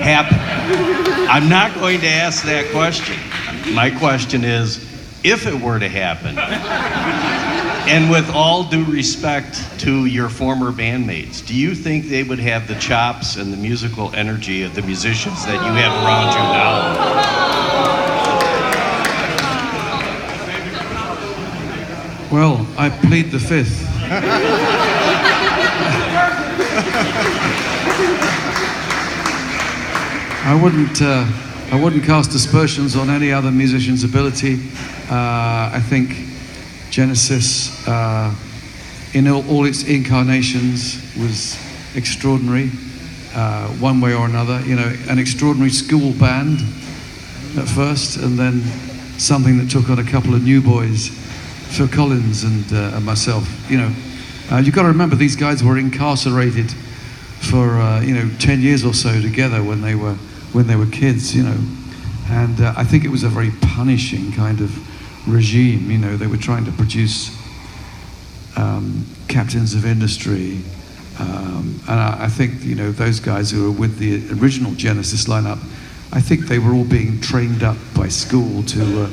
happen? I'm not going to ask that question. My question is, if it were to happen, and with all due respect to your former bandmates, do you think they would have the chops and the musical energy of the musicians that you have around you now? Well, I plead the fifth. I wouldn't cast aspersions on any other musician's ability. I think Genesis, in all its incarnations, was extraordinary, one way or another. You know, an extraordinary school band at first, and then something that took on a couple of new boys, Phil Collins and myself. You know, you've got to remember these guys were incarcerated for 10 years or so together when they were kids. You know, and I think it was a very punishing kind of regime. You know, they were trying to produce captains of industry, and I think those guys who were with the original Genesis lineup, I think they were all being trained up by school to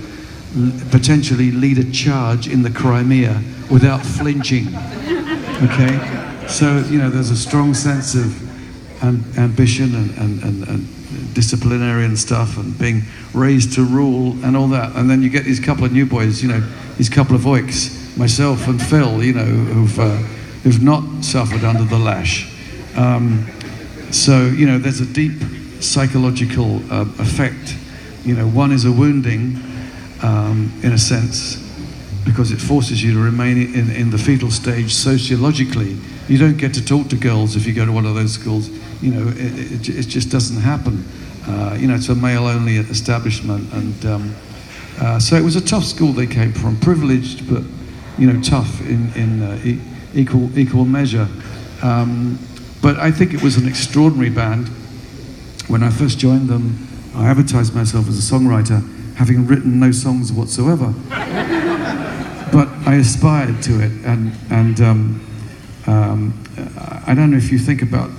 potentially lead a charge in the Crimea without flinching. Okay, so there's a strong sense of ambition and disciplinarian stuff and being raised to rule and all that, and then you get these couple of new boys, these couple of oiks, myself and Phil, who've not suffered under the lash. So there's a deep psychological effect. One is a wounding in a sense, because it forces you to remain in the fetal stage sociologically. You don't get to talk to girls if you go to one of those schools. It just doesn't happen. It's a male-only establishment, and so it was a tough school they came from, privileged, but tough in equal measure. But I think it was an extraordinary band. When I first joined them, I advertised myself as a songwriter, having written no songs whatsoever. But I aspired to it, and I don't know if you think about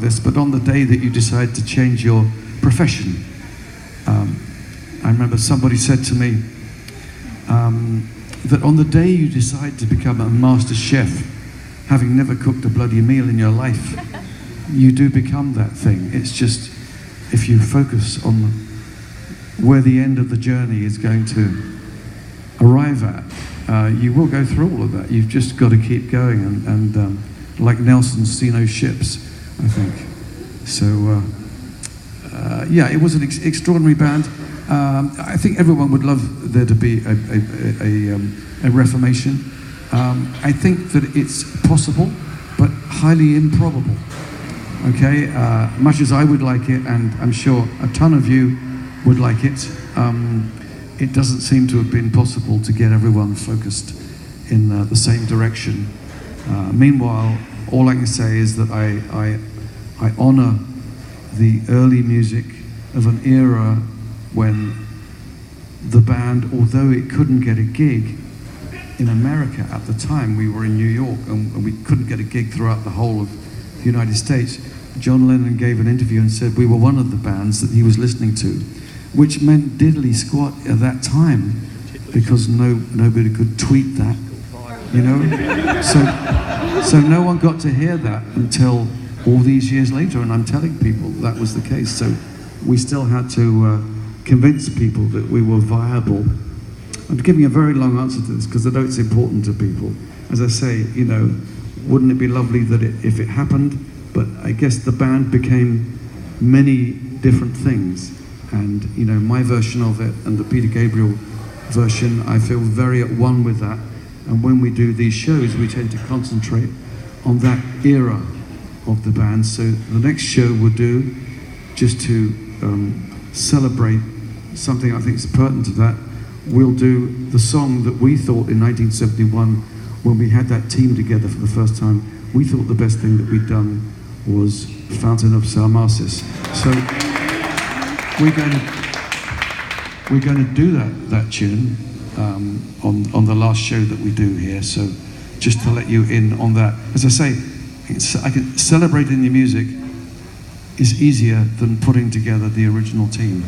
this, but on the day that you decide to change your profession, I remember somebody said to me that on the day you decide to become a master chef, having never cooked a bloody meal in your life, you do become that thing. It's just, if you focus on where the end of the journey is going to arrive at, you will go through all of that. You've just got to keep going, and like Nelson, see no ships, I think. So, it was an extraordinary band. I think everyone would love there to be a reformation. I think that it's possible, but highly improbable. Okay, much as I would like it, and I'm sure a ton of you would like it, it doesn't seem to have been possible to get everyone focused in the same direction. Meanwhile, all I can say is that I honor the early music of an era when the band, although it couldn't get a gig in America at the time, we were in New York, and we couldn't get a gig throughout the whole of the United States. John Lennon gave an interview and said we were one of the bands that he was listening to, which meant diddly squat at that time, because nobody could tweet that, So no one got to hear that until all these years later, and I'm telling people that was the case. So we still had to convince people that we were viable. I'm giving a very long answer to this because I know it's important to people. As I say, wouldn't it be lovely that if it happened? But I guess the band became many different things. And, my version of it and the Peter Gabriel version, I feel very at one with that. And when we do these shows, we tend to concentrate on that era of the band. So the next show we'll do, just to celebrate something I think is pertinent to that, we'll do the song that we thought in 1971, when we had that team together for the first time, we thought the best thing that we'd done was Fountain of Salmacis. So we're going to do that tune on the last show that we do here. So just to let you in on that. As I say, I can celebrate in your music, is easier than putting together the original team.